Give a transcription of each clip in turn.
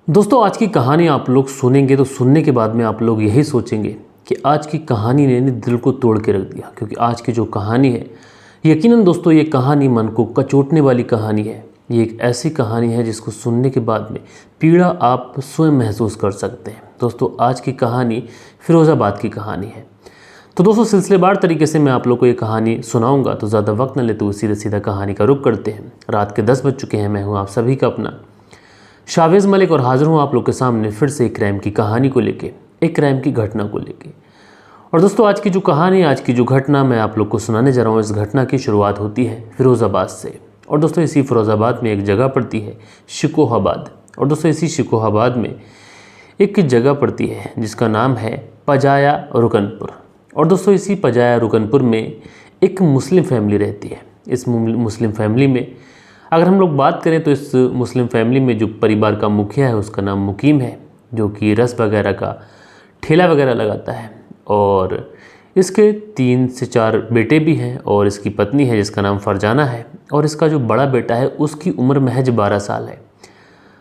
दोस्तों आज की कहानी आप लोग सुनेंगे तो सुनने के बाद में आप लोग यही सोचेंगे कि आज की कहानी ने दिल को तोड़ के रख दिया। क्योंकि आज की जो कहानी है, यकीनन दोस्तों ये कहानी मन को कचोटने वाली कहानी है। ये एक ऐसी कहानी है जिसको सुनने के बाद में पीड़ा आप स्वयं महसूस कर सकते हैं। दोस्तों आज की कहानी फिरोज़ाबाद की कहानी है। तो दोस्तों सिलसिलेवार तरीके से मैं आप लोग को ये कहानी सुनाऊंगा, तो ज़्यादा वक्त न लेते हुए सीधा सीधा कहानी का रुख करते हैं। रात के 10 बज चुके हैं। मैं हूँ आप सभी का अपना शावेज़ मलिक और हाज़िर हूँ आप लोग के सामने फिर से एक क्राइम की कहानी को लेके, एक क्राइम की घटना को लेके। और दोस्तों आज की जो कहानी, आज की जो घटना मैं आप लोग को सुनाने जा रहा हूँ, इस घटना की शुरुआत होती है फिरोज़ाबाद से। और दोस्तों इसी फिरोज़ाबाद में एक जगह पड़ती है शिकोहाबाद। और दोस्तों इसी शिकोहाबाद में एक जगह पड़ती है जिसका नाम है पजाया रुकनपुर। और दोस्तों इसी पजाया रुकनपुर में एक मुस्लिम फैमिली रहती है। इस मुस्लिम फैमिली में अगर हम लोग बात करें तो इस मुस्लिम फैमिली में जो परिवार का मुखिया है उसका नाम मुकीम है, जो कि रस वगैरह का ठेला वगैरह लगाता है। और इसके 3 से 4 बेटे भी हैं और इसकी पत्नी है जिसका नाम फरजाना है। और इसका जो बड़ा बेटा है उसकी उम्र महज 12 साल है।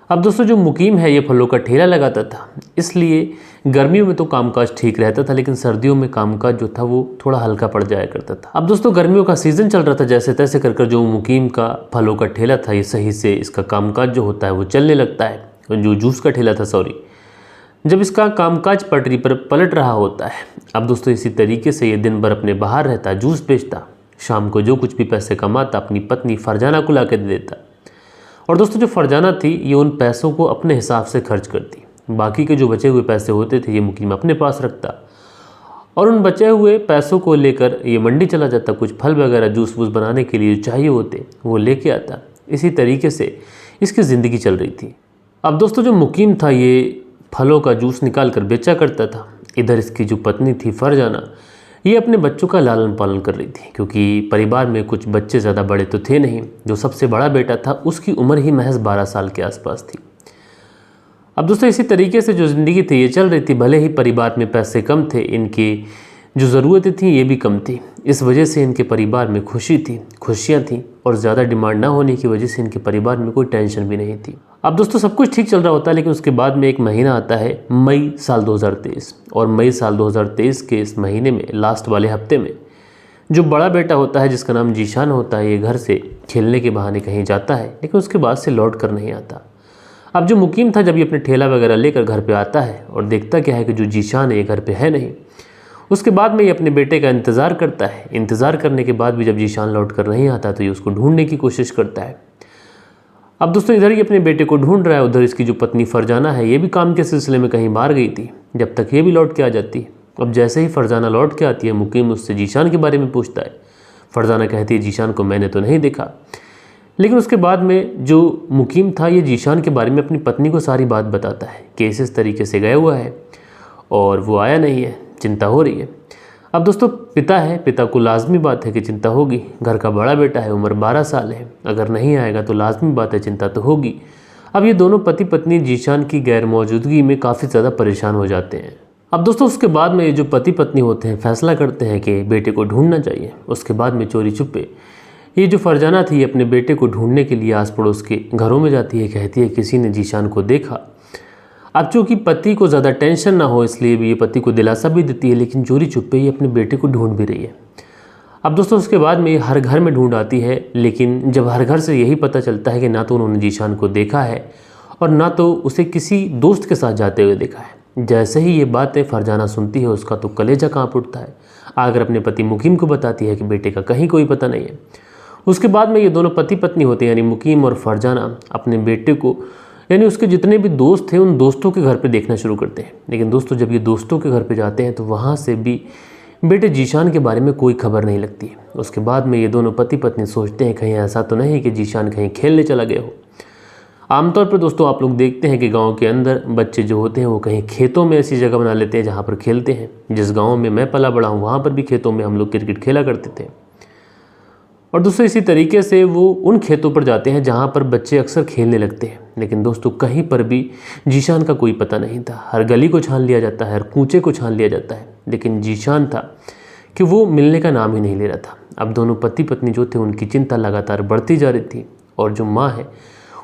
अब दोस्तों जो मुकीम है ये फलों का ठेला लगाता था, इसलिए गर्मियों में तो कामकाज ठीक रहता था, लेकिन सर्दियों में कामकाज जो था वो थोड़ा हल्का पड़ जाया करता था। अब दोस्तों गर्मियों का सीज़न चल रहा था, जैसे तैसे कर जो मुकीम का फलों का ठेला था ये सही से इसका कामकाज जो होता है वो चलने लगता है। जो जूस का ठेला था, सॉरी, जब इसका कामकाज पटरी पर पलट रहा होता है। अब दोस्तों इसी तरीके से ये दिन भर अपने बाहर रहता, जूस बेचता, शाम को जो कुछ भी पैसे कमाता अपनी पत्नी फरजाना को ला के दे देता। और दोस्तों जो फरजाना थी ये उन पैसों को अपने हिसाब से खर्च करती। बाकी के जो बचे हुए पैसे होते थे ये मुकीम अपने पास रखता और उन बचे हुए पैसों को लेकर ये मंडी चला जाता, कुछ फल वगैरह जूस वूस बनाने के लिए चाहिए होते वो लेके आता। इसी तरीके से इसकी ज़िंदगी चल रही थी। अब दोस्तों जो मुकीम था ये फलों का जूस निकाल कर बेचा करता था। इधर इसकी जो पत्नी थी फरजाना, ये अपने बच्चों का लालन पालन कर रही थी, क्योंकि परिवार में कुछ बच्चे ज़्यादा बड़े तो थे नहीं। जो सबसे बड़ा बेटा था उसकी उम्र ही महज 12 साल के आसपास थी। अब दोस्तों इसी तरीके से जो ज़िंदगी थी ये चल रही थी। भले ही परिवार में पैसे कम थे, इनकी जो ज़रूरतें थी ये भी कम थी। इस वजह से इनके परिवार में खुशियाँ थीं और ज़्यादा डिमांड ना होने की वजह से इनके परिवार में कोई टेंशन भी नहीं थी। अब दोस्तों सब कुछ ठीक चल रहा होता है, लेकिन उसके बाद में एक महीना आता है मई साल 2023। और मई साल 2023 के इस महीने में लास्ट वाले हफ्ते में जो बड़ा बेटा होता है जिसका नाम जीशान होता है, ये घर से खेलने के बहाने कहीं जाता है, लेकिन उसके बाद से लौट कर नहीं आता। अब जो मुकीम था जब ये अपने ठेला वगैरह लेकर घर पे आता है और देखता क्या है कि जो जीशान है ये घर पे है नहीं। उसके बाद में ये अपने बेटे का इंतज़ार करता है। इंतज़ार करने के बाद भी जब जीशान लौट कर नहीं आता तो ये उसको ढूंढने की कोशिश करता है। अब दोस्तों इधर ही अपने बेटे को ढूंढ रहा है, उधर इसकी जो पत्नी फरजाना है ये भी काम के सिलसिले में कहीं बाहर गई थी, जब तक ये भी लौट के आ जाती। अब जैसे ही फरजाना लौट के आती है मुकीम उससे जीशान के बारे में पूछता है। फरजाना कहती है जीशान को मैंने तो नहीं देखा। लेकिन उसके बाद में जो मुकीम था ये जीशान के बारे में अपनी पत्नी को सारी बात बताता है कि इस तरीके से गया हुआ है और वो आया नहीं है, चिंता हो रही है। अब दोस्तों पिता है, पिता को लाजमी बात है कि चिंता होगी। घर का बड़ा बेटा है, उम्र 12 साल है, अगर नहीं आएगा तो लाजमी बात है चिंता तो होगी। अब ये दोनों पति पत्नी जीशान की गैर मौजूदगी में काफ़ी ज़्यादा परेशान हो जाते हैं। अब दोस्तों उसके बाद में ये जो पति पत्नी होते हैं फैसला करते हैं कि बेटे को ढूंढना चाहिए। उसके बाद में चोरी छुपे ये जो फरजाना थी अपने बेटे को ढूंढने के लिए आस पड़ोस के घरों में जाती है, कहती है किसी ने जीशान को देखा। अब चूँकि पति को ज़्यादा टेंशन ना हो इसलिए भी ये पति को दिलासा भी देती है, लेकिन चोरी छुपे ये अपने बेटे को ढूंढ भी रही है। अब दोस्तों उसके बाद में ये हर घर में ढूंढ आती है, लेकिन जब हर घर से यही पता चलता है कि ना तो उन्होंने जीशान को देखा है और ना तो उसे किसी दोस्त के साथ जाते हुए देखा है। जैसे ही ये बातें फरजाना सुनती है उसका तो कलेजा काँप उठता है। आकर अपने पति मुकीम को बताती है कि बेटे का कहीं कोई पता नहीं है। उसके बाद में ये दोनों पति पत्नी होते हैं यानी मुकीम और फरजाना अपने बेटे को यानी उसके जितने भी दोस्त थे उन दोस्तों के घर पे देखना शुरू करते हैं। लेकिन दोस्तों जब ये दोस्तों के घर पे जाते हैं तो वहाँ से भी बेटे जीशान के बारे में कोई खबर नहीं लगती है। उसके बाद में ये दोनों पति पत्नी सोचते हैं कहीं ऐसा तो नहीं कि जीशान कहीं खेलने चला गया हो। आमतौर पर दोस्तों आप लोग देखते हैं कि गाँव के अंदर बच्चे जो होते हैं वो कहीं खेतों में ऐसी जगह बना लेते हैं जहाँ पर खेलते हैं। जिस गाँव में मैं पला बड़ा हूँ वहाँ पर भी खेतों में हम लोग क्रिकेट खेला करते थे। और दोस्तों इसी तरीके से वो उन खेतों पर जाते हैं जहाँ पर बच्चे अक्सर खेलने लगते हैं। लेकिन दोस्तों कहीं पर भी जीशान का कोई पता नहीं था। हर गली को छान लिया जाता है, हर कूचे को छान लिया जाता है, लेकिन जीशान था कि वो मिलने का नाम ही नहीं ले रहा था। अब दोनों पति पत्नी जो थे उनकी चिंता लगातार बढ़ती जा रही थी और जो माँ है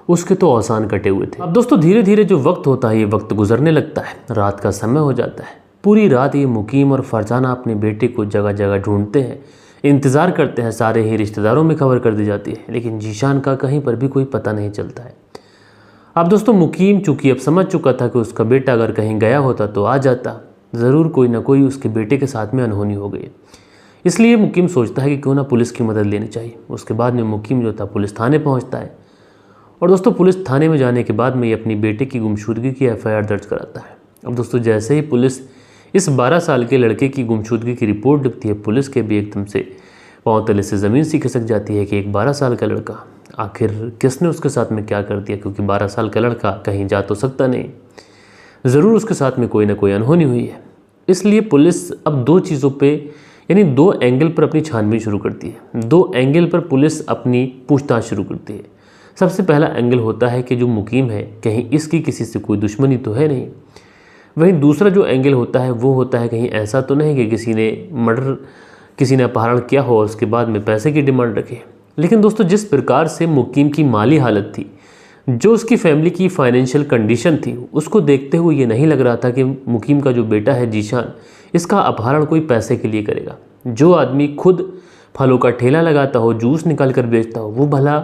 उसके तो औसान कटे हुए थे। अब दोस्तों धीरे धीरे जो वक्त होता है ये वक्त गुजरने लगता है, रात का समय हो जाता है। पूरी रात ये मुकीम और फरजाना अपने बेटे को जगह जगह ढूंढते हैं, इंतज़ार करते हैं, सारे ही रिश्तेदारों में खबर कर दी जाती है, लेकिन जीशान का कहीं पर भी कोई पता नहीं चलता है। अब दोस्तों मुकीम चूँकि अब समझ चुका था कि उसका बेटा अगर कहीं गया होता तो आ जाता, ज़रूर कोई ना कोई उसके बेटे के साथ में अनहोनी हो गई। इसलिए मुकीम सोचता है कि क्यों ना पुलिस की मदद लेनी चाहिए। उसके बाद में मुकीम जो था पुलिस थाने पहुंचता है और दोस्तों पुलिस थाने में जाने के बाद में ये अपनी बेटे की गुमशुदगी की एफआईआर दर्ज कराता है। अब दोस्तों जैसे ही पुलिस इस 12 साल के लड़के की गुमशुदगी की रिपोर्ट लिखती है, पुलिस के भी एकदम से पाँव तले से ज़मीन सी खिसक जाती है कि एक 12 साल का लड़का, आखिर किसने उसके साथ में क्या कर दिया, क्योंकि 12 साल का लड़का कहीं जा तो सकता नहीं, ज़रूर उसके साथ में कोई ना कोई अनहोनी हुई है। इसलिए पुलिस अब दो चीज़ों पे यानी दो एंगल पर अपनी छानबीन शुरू करती है। दो एंगल पर पुलिस अपनी पूछताछ शुरू करती है। सबसे पहला एंगल होता है कि जो मुकीम है कहीं इसकी किसी से कोई दुश्मनी तो है नहीं। वहीं दूसरा जो एंगल होता है वो होता है कहीं ऐसा तो नहीं कि किसी ने मर्डर, किसी ने अपहरण किया हो और उसके बाद में पैसे की डिमांड रखे। लेकिन दोस्तों जिस प्रकार से मुकीम की माली हालत थी, जो उसकी फैमिली की फाइनेंशियल कंडीशन थी, उसको देखते हुए ये नहीं लग रहा था कि मुकीम का जो बेटा है जीशान, इसका अपहरण कोई पैसे के लिए करेगा। जो आदमी खुद फलों का ठेला लगाता हो, जूस निकाल कर बेचता हो, वो भला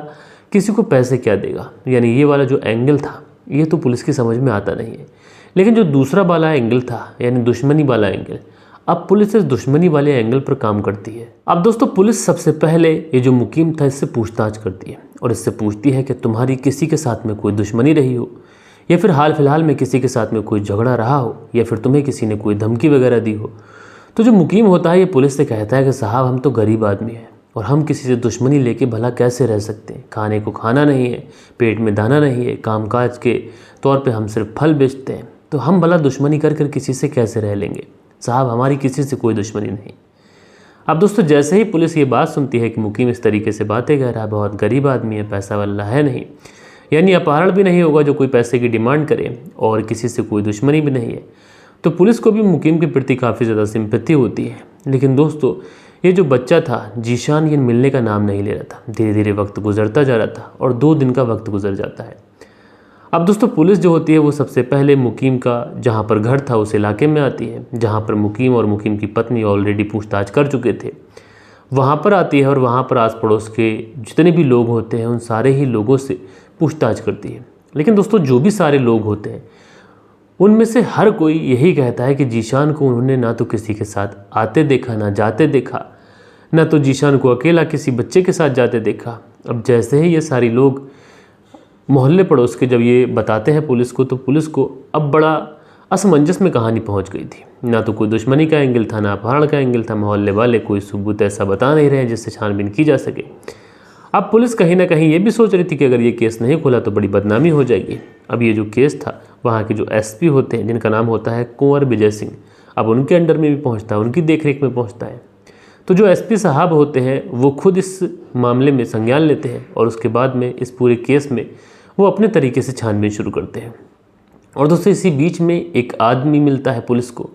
किसी को पैसे क्या देगा। यानी ये वाला जो एंगल था ये तो पुलिस की समझ में आता नहीं है। लेकिन जो दूसरा वाला एंगल था यानी दुश्मनी वाला एंगल, अब पुलिस इस दुश्मनी वाले एंगल पर काम करती है। अब दोस्तों पुलिस सबसे पहले ये जो मुकीम था इससे पूछताछ करती है और इससे पूछती है कि तुम्हारी किसी के साथ में कोई दुश्मनी रही हो, या फिर हाल फिलहाल में किसी के साथ में कोई झगड़ा रहा हो, या फिर तुम्हें किसी ने कोई धमकी वगैरह दी हो। तो जो मुकीम होता है ये पुलिस से कहता है कि साहब हम तो गरीब आदमी हैं और हम किसी से दुश्मनी लेके भला कैसे रह सकते हैं। खाने को खाना नहीं है, पेट में दाना नहीं है, कामकाज के तौर पे हम सिर्फ फल बेचते हैं, तो हम भला दुश्मनी कर कर किसी से कैसे रह लेंगे। साहब हमारी किसी से कोई दुश्मनी नहीं। अब दोस्तों जैसे ही पुलिस ये बात सुनती है कि मुकीम इस तरीके से बातें कह रहा है, बहुत गरीब आदमी है, पैसा वाला है नहीं, यानी अपहरण भी नहीं होगा जो कोई पैसे की डिमांड करे, और किसी से कोई दुश्मनी भी नहीं है, तो पुलिस को भी मुकीम के प्रति काफ़ी ज़्यादा सिंपैथी होती है। लेकिन दोस्तों ये जो बच्चा था जीशान, ये मिलने का नाम नहीं ले रहा था। धीरे धीरे वक्त गुजरता जा रहा था और 2 दिन का वक्त गुजर जाता है। अब दोस्तों पुलिस जो होती है वो सबसे पहले मुकीम का जहाँ पर घर था उस इलाके में आती है जहाँ पर मुकीम और मुकीम की पत्नी ऑलरेडी पूछताछ कर चुके थे, वहाँ पर आती है और वहाँ पर आस पड़ोस के जितने भी लोग होते हैं उन सारे ही लोगों से पूछताछ करती है। लेकिन दोस्तों जो भी सारे लोग होते हैं उनमें से हर कोई यही कहता है कि जीशान को उन्होंने ना तो किसी के साथ आते देखा, ना जाते देखा, ना तो जीशान को अकेला किसी बच्चे के साथ जाते देखा। अब जैसे ही ये सारे लोग मोहल्ले पड़ोस के जब ये बताते हैं पुलिस को, तो पुलिस को अब बड़ा असमंजस में कहानी पहुंच गई थी। ना तो कोई दुश्मनी का एंगल था, ना अपहरण का एंगल था। मोहल्ले वाले कोई सबूत ऐसा बता नहीं रहे जिससे छानबीन की जा सके। अब पुलिस कहीं ना कहीं ये भी सोच रही थी कि अगर ये केस नहीं खुला तो बड़ी बदनामी हो जाएगी। अब ये जो केस था वहाँ के जो एसपी होते हैं जिनका नाम होता है कुंवर विजय सिंह, अब उनके अंडर में भी पहुँचता है, उनकी देखरेख में पहुँचता है। तो जो एसपी साहब होते हैं वो खुद इस मामले में संज्ञान लेते हैं और उसके बाद में इस पूरे केस में वो अपने तरीके से छानबीन शुरू करते हैं। और दोस्तों इसी बीच में एक आदमी मिलता है पुलिस को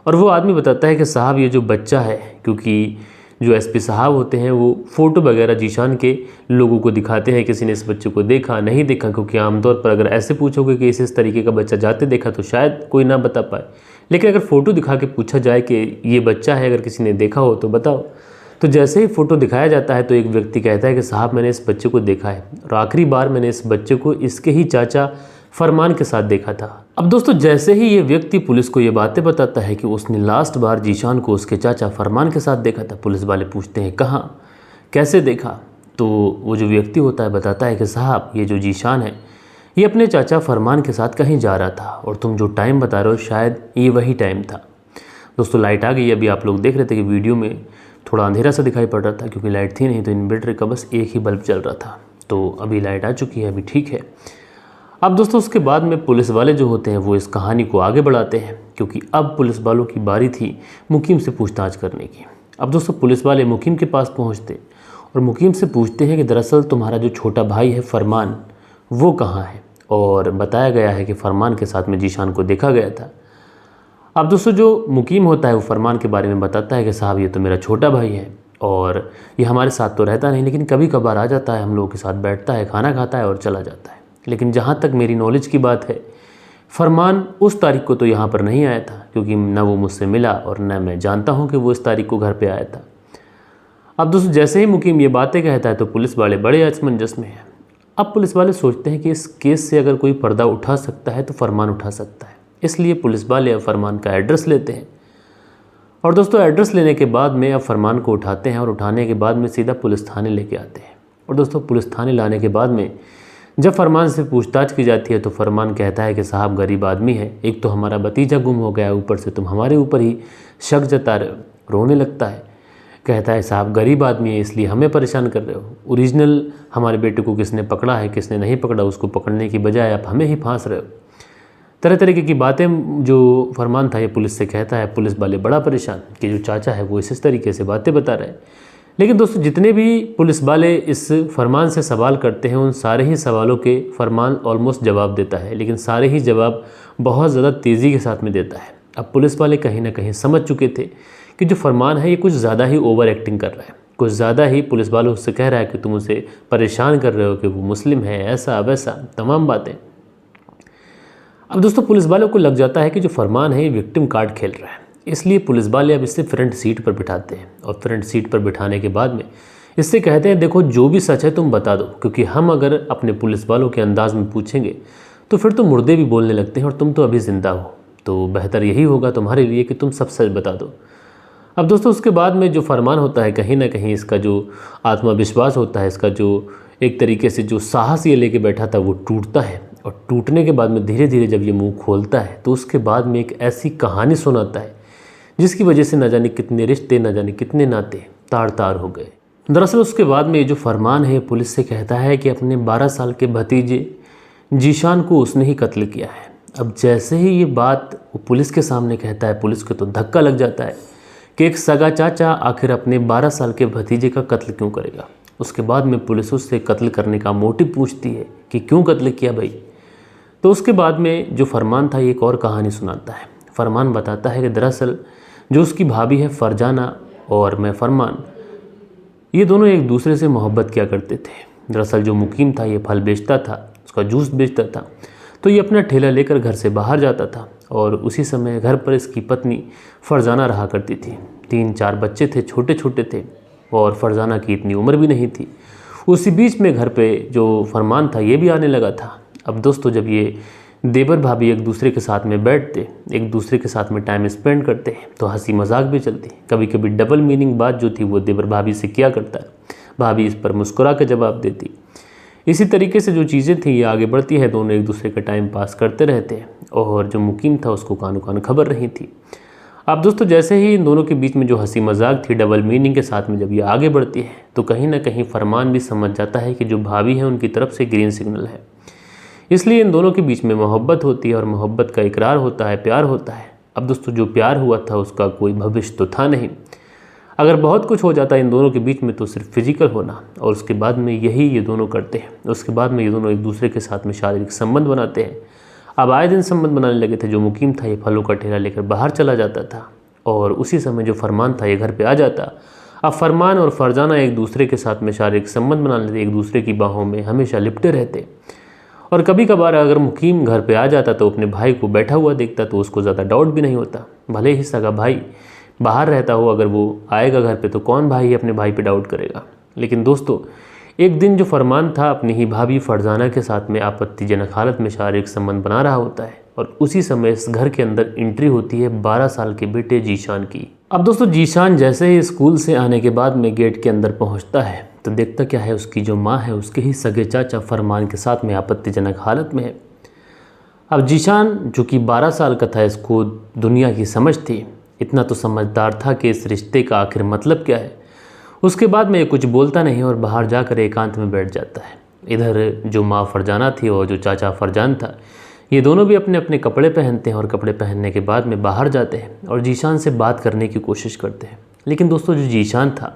और वो आदमी बताता है कि साहब ये जो बच्चा है, क्योंकि जो एसपी साहब होते हैं वो फ़ोटो वगैरह जीशान के लोगों को दिखाते हैं, किसी ने इस बच्चे को देखा नहीं देखा, क्योंकि आमतौर पर अगर ऐसे पूछोगे कि इस तरीके का बच्चा जाते देखा तो शायद कोई ना बता पाए। लेकिन अगर फ़ोटो दिखा के पूछा जाए कि ये बच्चा है, अगर किसी ने देखा हो तो बताओ, तो जैसे ही फ़ोटो दिखाया जाता है तो एक व्यक्ति कहता है कि साहब मैंने इस बच्चे को देखा है और आखिरी बार मैंने इस बच्चे को इसके ही चाचा फरमान के साथ देखा था। अब दोस्तों जैसे ही ये व्यक्ति पुलिस को ये बातें बताता है कि उसने लास्ट बार जीशान को उसके चाचा फरमान के साथ देखा था, पुलिस वाले पूछते हैं कहाँ, कैसे देखा, तो वो जो व्यक्ति होता है बताता है कि साहब ये जो जीशान है ये अपने चाचा फरमान के साथ कहीं जा रहा था और तुम जो टाइम बता रहे हो शायद ये वही टाइम था। दोस्तों लाइट आ गई। अभी आप लोग देख रहे थे कि वीडियो में थोड़ा अंधेरा सा दिखाई पड़ रहा था क्योंकि लाइट थी नहीं, तो इन्वर्टर का बस एक ही बल्ब चल रहा था। तो अभी लाइट आ चुकी है, अभी ठीक है। अब दोस्तों उसके बाद में पुलिस वाले जो होते हैं वो इस कहानी को आगे बढ़ाते हैं, क्योंकि अब पुलिस वालों की बारी थी मुकीम से पूछताछ करने की। अब दोस्तों पुलिस वाले मुकीम के पास पहुंचते और मुकीम से पूछते हैं कि दरअसल तुम्हारा जो छोटा भाई है फरमान वो कहाँ है, और बताया गया है कि फरमान के साथ में जीशान को देखा गया था। अब दोस्तों जो मुकीम होता है वो फरमान के बारे में बताता है कि साहब ये तो मेरा छोटा भाई है और ये हमारे साथ तो रहता नहीं, लेकिन कभी कभार आ जाता है, हम लोगों के साथ बैठता है, खाना खाता है और चला जाता है। लेकिन जहाँ तक मेरी नॉलेज की बात है, फरमान उस तारीख को तो यहाँ पर नहीं आया था, क्योंकि ना वो मुझसे मिला और ना मैं जानता हूँ कि वो इस तारीख को घर पे आया था। अब दोस्तों जैसे ही मुकीम ये बातें कहता है तो पुलिस वाले बड़े असमंजस में हैं। अब पुलिस वाले सोचते हैं कि इस केस से अगर कोई पर्दा उठा सकता है तो फरमान उठा सकता है, इसलिए पुलिस वाले अब फरमान का एड्रेस लेते हैं। और दोस्तों एड्रेस लेने के बाद में अब फरमान को उठाते हैं और उठाने के बाद में सीधा पुलिस थाने लेके आते हैं। और दोस्तों पुलिस थाने लाने के बाद में जब फरमान से पूछताछ की जाती है तो फरमान कहता है कि साहब गरीब आदमी है, एक तो हमारा भतीजा गुम हो गया, ऊपर से तुम हमारे ऊपर ही शक जता रहे हो। रोने लगता है, कहता है साहब गरीब आदमी है इसलिए हमें परेशान कर रहे हो, ओरिजिनल हमारे बेटे को किसने पकड़ा है किसने नहीं पकड़ा उसको पकड़ने की बजाय आप हमें ही फांस रहे हो। तरह तरीके की बातें जो फरमान था ये पुलिस से कहता है। पुलिस वाले बड़ा परेशान कि जो चाचा है वो इस तरीके से बातें बता रहे हैं। लेकिन दोस्तों जितने भी पुलिस वाले इस फरमान से सवाल करते हैं उन सारे ही सवालों के फरमान ऑलमोस्ट जवाब देता है, लेकिन सारे ही जवाब बहुत ज़्यादा तेज़ी के साथ में देता है। अब पुलिस वाले कहीं ना कहीं समझ चुके थे कि जो फरमान है ये कुछ ज़्यादा ही ओवर एक्टिंग कर रहा है, कुछ ज़्यादा ही पुलिस वालों उससे कह रहा है कि तुम उसे परेशान कर रहे हो कि वो मुस्लिम है, ऐसा वैसा तमाम बातें। अब दोस्तों पुलिस वालों को लग जाता है कि जो फरमान है ये विक्टिम कार्ड खेल रहा है, इसलिए पुलिस वाले अब इससे फ्रंट सीट पर बिठाते हैं। और फ्रंट सीट पर बिठाने के बाद में इससे कहते हैं देखो जो भी सच है तुम बता दो, क्योंकि हम अगर अपने पुलिस वालों के अंदाज में पूछेंगे तो फिर तो मुर्दे भी बोलने लगते हैं और तुम तो अभी ज़िंदा हो, तो बेहतर यही होगा तुम्हारे लिए कि तुम सब सच बता दो। अब दोस्तों उसके बाद में जो फरमान होता है कहीं ना कहीं इसका जो आत्मविश्वास होता है, इसका जो एक तरीके से जो साहस ये लेके बैठा था वो टूटता है। और टूटने के बाद में धीरे धीरे जब ये मुंह खोलता है तो उसके बाद में एक ऐसी कहानी सुनाता है जिसकी वजह से न जाने कितने रिश्ते न जाने कितने नाते तार तार हो गए। दरअसल उसके बाद में ये जो फरमान है पुलिस से कहता है कि अपने 12 साल के भतीजे जीशान को उसने ही कत्ल किया है। अब जैसे ही ये बात वो पुलिस के सामने कहता है पुलिस को तो धक्का लग जाता है कि एक सगा चाचा आखिर अपने 12 साल के भतीजे का कत्ल क्यों करेगा। उसके बाद में पुलिस उससे कत्ल करने का मोटिव पूछती है कि क्यों कत्ल किया भाई। तो उसके बाद में जो फरमान था ये एक और कहानी सुनाता है। फरमान बताता है कि दरअसल जो उसकी भाभी है फरजाना और मैं फरमान, ये दोनों एक दूसरे से मोहब्बत किया करते थे। दरअसल जो मुकीम था ये फल बेचता था, उसका जूस बेचता था, तो ये अपना ठेला लेकर घर से बाहर जाता था और उसी समय घर पर इसकी पत्नी फरजाना रहा करती थी। 3-4 बच्चे थे, छोटे छोटे थे और फरजाना की इतनी उम्र भी नहीं थी। उसी बीच में घर पे जो फरमान था ये भी आने लगा था। अब दोस्तों जब ये देवर भाभी एक दूसरे के साथ में बैठते, एक दूसरे के साथ में टाइम स्पेंड करते तो हंसी मजाक भी चलती। कभी कभी डबल मीनिंग बात जो थी वो देवर भाभी से किया करता है, भाभी इस पर मुस्कुरा के जवाब देती। इसी तरीके से जो चीज़ें थी ये आगे बढ़ती है, दोनों एक दूसरे का टाइम पास करते रहते हैं और जो मुकीम था उसको कानो कान खबर रही थी। अब दोस्तों जैसे ही इन दोनों के बीच में जो हंसी मजाक थी डबल मीनिंग के साथ में जब ये आगे बढ़ती है तो कहीं ना कहीं फरमान भी समझ जाता है कि जो भाभी है उनकी तरफ से ग्रीन सिग्नल है, इसलिए इन दोनों के बीच में मोहब्बत होती है और मोहब्बत का इकरार होता है, प्यार होता है। अब दोस्तों जो प्यार हुआ था उसका कोई भविष्य तो था नहीं। अगर बहुत कुछ हो जाता है इन दोनों के बीच में तो सिर्फ फिजिकल होना, और उसके बाद में यही ये दोनों करते हैं। उसके बाद में ये दोनों एक दूसरे के साथ में शारीरिक संबंध बनाते हैं। अब आए दिन संबंध बनाने लगे थे। जो मुकीम था ये फलों का ठेला लेकर बाहर चला जाता था और उसी समय जो फरमान था ये घर पे आ जाता। अब फरमान और फरजाना एक दूसरे के साथ में शारीरिक संबंध बना लेते, एक दूसरे की बाहों में हमेशा लिपटे रहते। और कभी कभार अगर मुकीम घर पे आ जाता तो अपने भाई को बैठा हुआ देखता तो उसको ज़्यादा डाउट भी नहीं होता। भले ही सगा भाई बाहर रहता हो, अगर वो आएगा घर पे तो कौन भाई अपने भाई पे डाउट करेगा। लेकिन दोस्तों एक दिन जो फरमान था अपनी ही भाभी फरजाना के साथ में आपत्तिजनक हालत में शारीरिक संबंध बना रहा होता है और उसी समय इस घर के अंदर एंट्री होती है 12 साल के बेटे जीशान की। अब दोस्तों जीशान जैसे ही स्कूल से आने के बाद में गेट के अंदर पहुंचता है तो देखता क्या है, उसकी जो माँ है उसके ही सगे चाचा फरमान के साथ में आपत्तिजनक हालत में है। अब जीशान जो कि 12 साल का था, इसको दुनिया की समझ थी, इतना तो समझदार था कि इस रिश्ते का आखिर मतलब क्या है। उसके बाद में ये कुछ बोलता नहीं और बाहर जाकर एकांत में बैठ जाता है। इधर जो माँ फरजाना थी और जो चाचा फरजान था ये दोनों भी अपने अपने कपड़े पहनते हैं और कपड़े पहनने के बाद में बाहर जाते हैं और जीशान से बात करने की कोशिश करते हैं। लेकिन दोस्तों जो जीशान था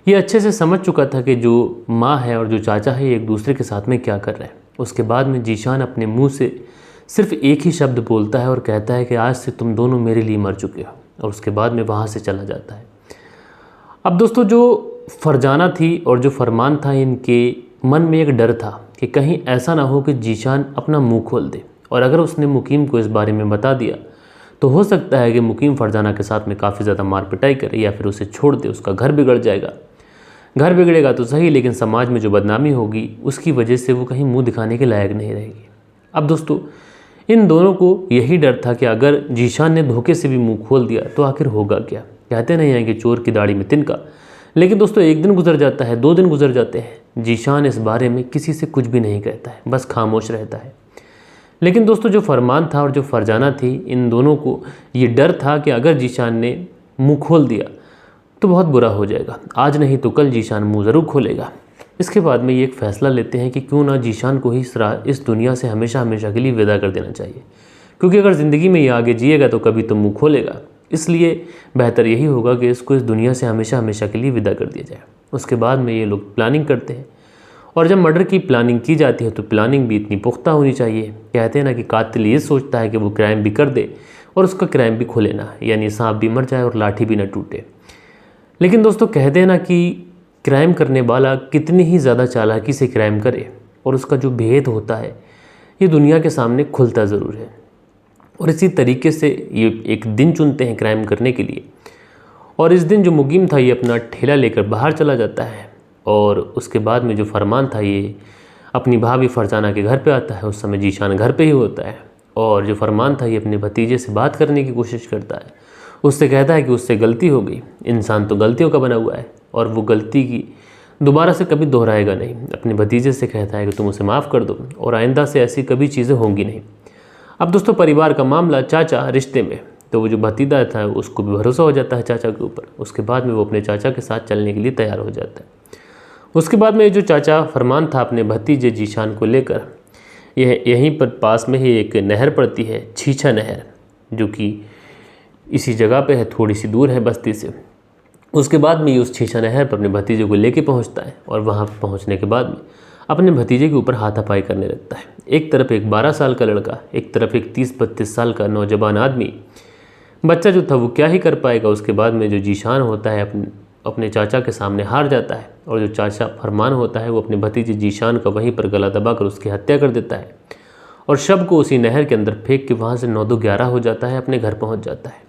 ये अच्छे से समझ चुका था कि जो माँ है और जो चाचा है ये एक दूसरे के साथ में क्या कर रहे हैं। उसके बाद में जीशान अपने मुंह से सिर्फ एक ही शब्द बोलता है और कहता है कि आज से तुम दोनों मेरे लिए मर चुके हो, और उसके बाद में वहाँ से चला जाता है। अब दोस्तों जो फरजाना थी और जो फरमान था इनके मन में एक डर था कि कहीं ऐसा ना हो कि जीशान अपना मुंह खोल दे, और अगर उसने मुकीम को इस बारे में बता दिया तो हो सकता है कि मुकीम फरजाना के साथ में काफ़ी ज़्यादा मार पिटाई करे या फिर उसे छोड़ दे। उसका घर बिगड़ जाएगा। घर बिगड़ेगा तो सही, लेकिन समाज में जो बदनामी होगी उसकी वजह से वो कहीं मुंह दिखाने के लायक नहीं रहेगी। अब दोस्तों, इन दोनों को यही डर था कि अगर जीशान ने धोखे से भी मुंह खोल दिया तो आखिर होगा क्या। कहते नहीं हैं कि चोर की दाढ़ी में तिनका। लेकिन दोस्तों, एक दिन गुजर जाता है, 2 दिन गुजर जाते हैं, जीशान इस बारे में किसी से कुछ भी नहीं कहता है, बस खामोश रहता है। लेकिन दोस्तों, जो फरमान था और जो फरजाना थी, इन दोनों को ये डर था कि अगर जीशान ने मुंह खोल दिया तो बहुत बुरा हो जाएगा। आज नहीं तो कल जीशान मुंह ज़रूर खोलेगा। इसके बाद में ये एक फ़ैसला लेते हैं कि क्यों ना जीशान को ही इस दुनिया से हमेशा हमेशा के लिए विदा कर देना चाहिए, क्योंकि अगर ज़िंदगी में ये आगे जिएगा तो कभी तो मुँह खोलेगा। इसलिए बेहतर यही होगा कि इसको इस दुनिया से हमेशा हमेशा के लिए विदा कर दिया जाए। उसके बाद में ये लोग प्लानिंग करते हैं, और जब मर्डर की प्लानिंग की जाती है तो प्लानिंग भी इतनी पुख्ता होनी चाहिए। कहते हैं ना कि कातिल ये सोचता है कि वो क्राइम भी कर दे और उसका क्राइम भी खुले ना, यानी सांप भी मर जाए और लाठी भी ना टूटे। लेकिन दोस्तों, कहते हैं ना कि क्राइम करने वाला कितनी ही ज़्यादा चालाकी से क्राइम करे और उसका जो भेद होता है ये दुनिया के सामने खुलता ज़रूर है। और इसी तरीके से ये एक दिन चुनते हैं क्राइम करने के लिए, और इस दिन जो मुकीम था ये अपना ठेला लेकर बाहर चला जाता है, और उसके बाद में जो फरमान था ये अपनी भाभी फरजाना के घर पे आता है। उस समय जीशान घर पे ही होता है, और जो फरमान था ये अपने भतीजे से बात करने की कोशिश करता है। उससे कहता है कि उससे गलती हो गई, इंसान तो गलतियों का बना हुआ है और वो गलती की दोबारा से कभी दोहराएगा नहीं। अपने भतीजे से कहता है कि तुम उसे माफ़ कर दो और आइंदा से ऐसी कभी चीज़ें होंगी नहीं। अब दोस्तों, परिवार का मामला, चाचा रिश्ते में, तो वो जो भतीजा था उसको भी भरोसा हो जाता है चाचा के ऊपर। उसके बाद में वो अपने चाचा के साथ चलने के लिए तैयार हो जाता है। उसके बाद में जो चाचा फरमान था अपने भतीजे जीशान को लेकर, यहीं पर पास में ही एक नहर पड़ती है, छीछा नहर, जो कि इसी जगह पे है, थोड़ी सी दूर है बस्ती से। उसके बाद में ये उस छीछा नहर पर अपने भतीजे को लेके पहुंचता है, और वहां पहुंचने के बाद में अपने भतीजे के ऊपर हाथापाई करने लगता है। एक तरफ एक 12 साल का लड़का, एक तरफ एक 30-32 साल का नौजवान आदमी। बच्चा जो था वो क्या ही कर पाएगा। उसके बाद में जो जीशान होता है अपने चाचा के सामने हार जाता है, और जो चाचा फरमान होता है वो अपने भतीजे जीशान का वहीं पर गला दबाकर उसकी हत्या कर देता है, और शव को उसी नहर के अंदर फेंक के वहाँ से 9-2-11 हो जाता है, अपने घर पहुँच जाता है।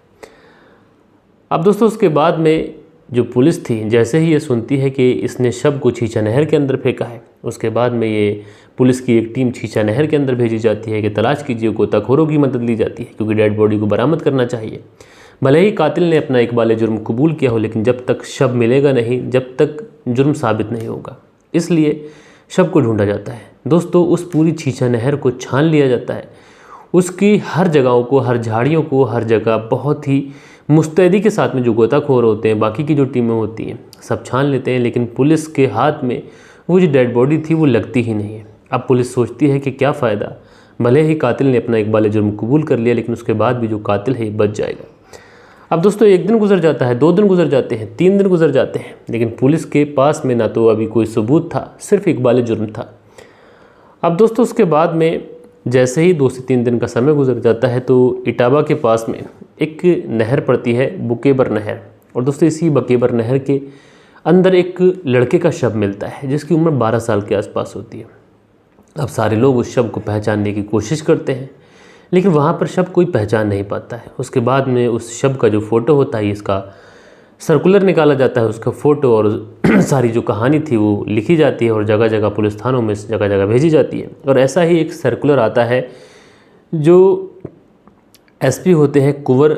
अब दोस्तों, उसके बाद में जो पुलिस थी, जैसे ही ये सुनती है कि इसने शव को छीछा नहर के अंदर फेंका है, उसके बाद में ये पुलिस की एक टीम छीछा नहर के अंदर भेजी जाती है कि तलाश कीजिए। गोताखोरों की मदद ली जाती है, क्योंकि डेड बॉडी को बरामद करना चाहिए। भले ही कातिल ने अपना इकबाल जुर्म कबूल किया हो, लेकिन जब तक शव मिलेगा नहीं, जब तक जुर्म साबित नहीं होगा, इसलिए शव को ढूंढा जाता है। दोस्तों, उस पूरी छीछा नहर को छान लिया जाता है, उसकी हर जगहों को, हर झाड़ियों को, हर जगह बहुत ही मुस्तैदी के साथ में जो गोताखोर होते हैं, बाकी की जो टीमें होती हैं, सब छान लेते हैं, लेकिन पुलिस के हाथ में वो जो डेड बॉडी थी वो लगती ही नहीं है। अब पुलिस सोचती है कि क्या फ़ायदा, भले ही कातिल ने अपना इकबाल जुर्म कबूल कर लिया, लेकिन उसके बाद भी जो कातिल है ये बच जाएगा। अब दोस्तों, 1 दिन गुजर जाता है, 2 दिन गुजर जाते हैं, 3 दिन गुजर जाते हैं, लेकिन पुलिस के पास में ना तो अभी कोई सबूत था, सिर्फ इकबाल जुर्म था। अब दोस्तों, उसके बाद में जैसे ही 2 से 3 दिन का समय गुजर जाता है तो इटावा के पास में एक नहर पड़ती है, बुकेबर नहर। और दोस्तों, इसी बुकेबर नहर के अंदर एक लड़के का शव मिलता है, जिसकी उम्र 12 साल के आसपास होती है। अब सारे लोग उस शव को पहचानने की कोशिश करते हैं, लेकिन वहाँ पर शव कोई पहचान नहीं पाता है। उसके बाद में उस शव का जो फ़ोटो होता है, इसका सर्कुलर निकाला जाता है, उसका फ़ोटो, और सारी जो कहानी थी वो लिखी जाती है और जगह जगह पुलिस थानों में जगह जगह भेजी जाती है। और ऐसा ही एक सर्कुलर आता है, जो एसपी होते हैं कुंवर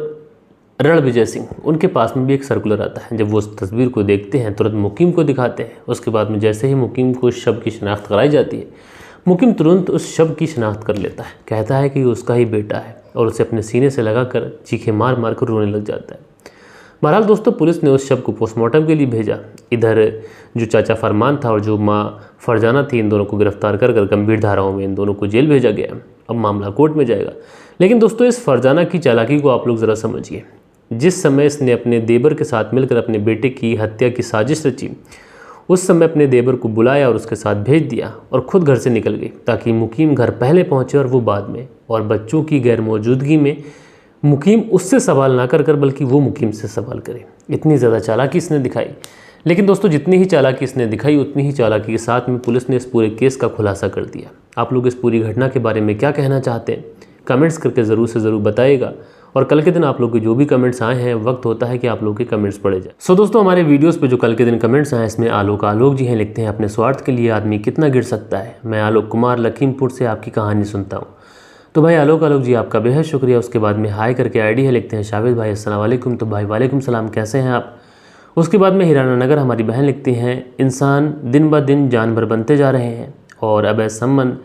रणविजय सिंह, उनके पास में भी एक सर्कुलर आता है। जब वो उस तस्वीर को देखते हैं, तुरंत मुकीम को दिखाते हैं। उसके बाद में जैसे ही मुकीम को उस शव की शनाख्त कराई जाती है, मुकीम तुरंत उस शव की शनाख्त कर लेता है, कहता है कि उसका ही बेटा है, और उसे अपने सीने से लगाकर चीखें मार मार कर रोने लग जाता है। बहरहाल दोस्तों, पुलिस ने उस शव को पोस्टमार्टम के लिए भेजा। इधर जो चाचा फरमान था और जो माँ फरजाना थी, इन दोनों को गिरफ्तार कर गंभीर धाराओं में इन दोनों को जेल भेजा गया। अब मामला कोर्ट में जाएगा। लेकिन दोस्तों, इस फरजाना की चालाकी को आप लोग ज़रा समझिए। जिस समय इसने अपने देवर के साथ मिलकर अपने बेटे की हत्या की साजिश रची, उस समय अपने देवर को बुलाया और उसके साथ भेज दिया और ख़ुद घर से निकल गई, ताकि मुकीम घर पहले पहुँचे और वो बाद में, और बच्चों की गैर मौजूदगी में मुकीम उससे सवाल ना कर बल्कि वो मुकीम से सवाल करे। इतनी ज़्यादा चालाकी इसने दिखाई। लेकिन दोस्तों जितनी ही चालाकी इसने दिखाई उतनी ही चालाकी के साथ में पुलिस ने इस पूरे केस का खुलासा कर दिया। आप लोग इस पूरी घटना के बारे में क्या कहना चाहते हैं कमेंट्स करके ज़रूर से ज़रूर बताइएगा। और कल के दिन आप लोग के जो भी कमेंट्स आए हैं वक्त होता है कि आप लोग के कमेंट्स पढ़े जाए। सो दोस्तों हमारे वीडियोस पे जो कल के दिन कमेंट्स आए इसमें आलोक जी हैं, लिखते हैं अपने स्वार्थ के लिए आदमी कितना गिर सकता है। मैं आलोक कुमार लखीमपुर से आपकी कहानी सुनता हूँ। तो भाई आलोक जी आपका बेहद शुक्रिया। उसके बाद में हाई करके आईडी है, लिखते हैं शावेद भाई अस्सलाम वालेकुम। तो भाई वालेकुम सलाम, कैसे हैं आप। उसके बाद में हिराना नगर हमारी बहन लिखती हैं इंसान दिन ब दिन जानवर बनते जा रहे हैं और अवैध संबंध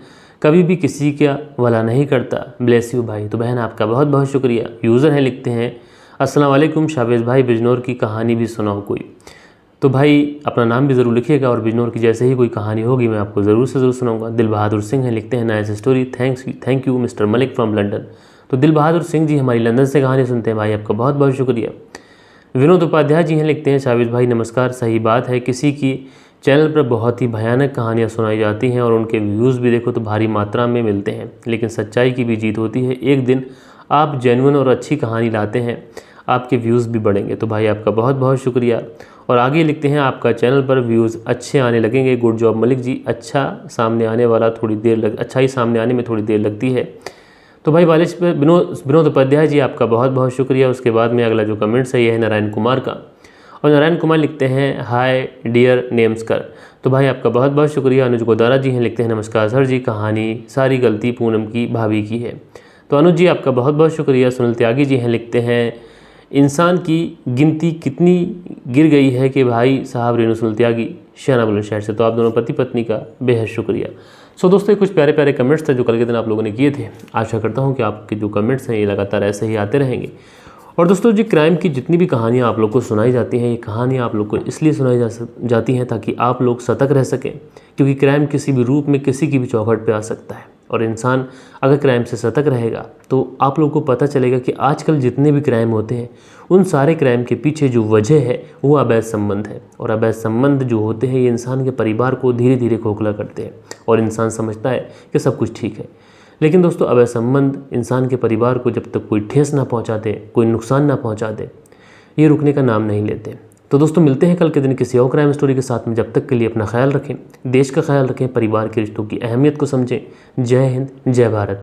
कभी भी किसी का भला नहीं करता। ब्लेस यू भाई। तो बहन आपका बहुत बहुत शुक्रिया। यूज़र हैं, लिखते हैं अस्सलाम वालेकुम शावेद भाई बिजनौर की कहानी भी सुनाओ कोई। तो भाई अपना नाम भी ज़रूर लिखिएगा और बिजनौर की जैसे ही कोई कहानी होगी मैं आपको ज़रूर से ज़रूर सुनाऊंगा। दिल बहादुर सिंह हैं, लिखते हैं nice story, thank you mister Malik from London. तो दिल बहादुर सिंह जी हमारी लंदन से कहानी सुनते हैं, भाई आपका बहुत बहुत शुक्रिया। विनोद उपाध्याय जी हैं, लिखते हैं शावेद भाई नमस्कार। सही बात है किसी की चैनल पर बहुत ही भयानक कहानियाँ सुनाई जाती हैं और उनके व्यूज़ भी देखो तो भारी मात्रा में मिलते हैं, लेकिन सच्चाई की भी जीत होती है। एक दिन आप जेन्युइन और अच्छी कहानी लाते हैं आपके व्यूज़ भी बढ़ेंगे। तो भाई आपका बहुत बहुत शुक्रिया। और आगे लिखते हैं आपका चैनल पर व्यूज़ अच्छे आने लगेंगे। Good job Malik ji. अच्छाई सामने आने में थोड़ी देर लगती है। तो भाई विनोद उपाध्याय जी आपका बहुत बहुत शुक्रिया। उसके बाद में अगला जो कमेंट्स है ये है नारायण कुमार का, और नारायण कुमार लिखते हैं हाय डियर नेम्सकर। तो भाई आपका बहुत बहुत शुक्रिया। अनुज गोदारा जी हैं, लिखते हैं नमस्कार सर जी, कहानी सारी गलती पूनम की भाभी की है। तो अनुज जी आपका बहुत बहुत शुक्रिया। सुनील त्यागी जी हैं, लिखते हैं इंसान की गिनती कितनी गिर गई है कि भाई साहब रेणु सुनील त्यागी शाना बुलंदशहर से। तो आप दोनों पति पत्नी का बेहद शुक्रिया। सो दोस्तों ये कुछ प्यारे प्यारे कमेंट्स थे जो कल के दिन आप लोगों ने किए थे। आशा करता हूँ कि आपके जो कमेंट्स हैं ये लगातार ऐसे ही आते रहेंगे। और दोस्तों जी क्राइम की जितनी भी कहानियाँ आप लोग को सुनाई जाती हैं ये कहानियाँ आप लोग को इसलिए सुनाई जाती हैं ताकि आप लोग सतर्क रह सकें, क्योंकि क्राइम किसी भी रूप में किसी की भी चौखट पे आ सकता है। और इंसान अगर क्राइम से सतर्क रहेगा तो आप लोग को पता चलेगा कि आजकल जितने भी क्राइम होते हैं उन सारे क्राइम के पीछे जो वजह है वो अवैध संबंध है। और अवैध संबंध जो होते हैं ये इंसान के परिवार को धीरे धीरे खोखला करते हैं और इंसान समझता है कि सब कुछ ठीक है। लेकिन दोस्तों अवैध संबंध इंसान के परिवार को जब तक कोई ठेस ना पहुंचा दे, कोई नुकसान ना पहुंचा दे, ये रुकने का नाम नहीं लेते। तो दोस्तों मिलते हैं कल के दिन किसी और क्राइम स्टोरी के साथ में। जब तक के लिए अपना ख्याल रखें, देश का ख्याल रखें, परिवार के रिश्तों की अहमियत को समझें। जय हिंद, जय भारत।